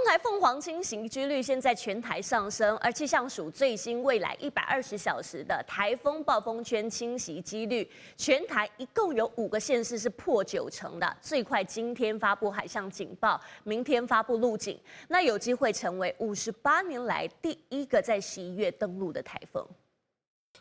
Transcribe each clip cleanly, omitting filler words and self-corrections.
台凤凰侵袭几率现在全台上升，而气象署最新未来120小时的台风暴风圈侵袭几率，全台一共有5个县市是破90%的，最快今天发布海象警报，明天发布陆警，那有机会成为58年来第一个在11月登陆的台风。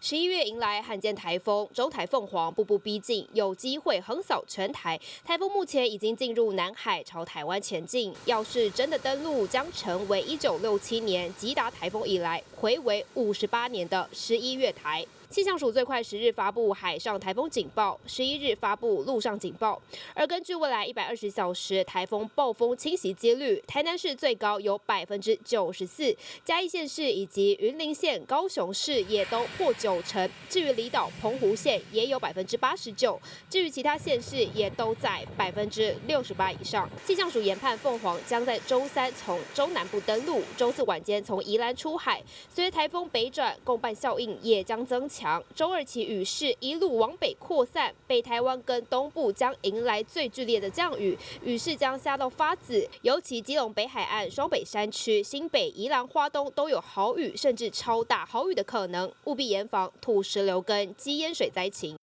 11月迎来罕见台风，中台凤凰步步逼近，有机会横扫全台。台风目前已经进入南海，朝台湾前进。要是真的登陆，将成为1967年吉达台风以来睽违58年的11月台。 气象署最快10日发布海上台风警报，11日发布陆上警报。而根据未来120小时台风暴风侵袭几率，台南市最高有94%，嘉义县市以及云林县、高雄市也都破90%。至于离岛澎湖县也有89%，至于其他县市也都在68%以上。气象署研判凤凰将在周3从中南部登陆，周4晚间从宜兰出海，随着台风北转，共伴效应也将增强。 周2起雨势一路往北扩散，北台湾跟东部将迎来最剧烈的降雨，雨势将下到发紫，尤其基隆北海岸、双北山区、新北、宜兰花东都有豪雨甚至超大豪雨的可能，务必严防土石流跟积淹水灾情。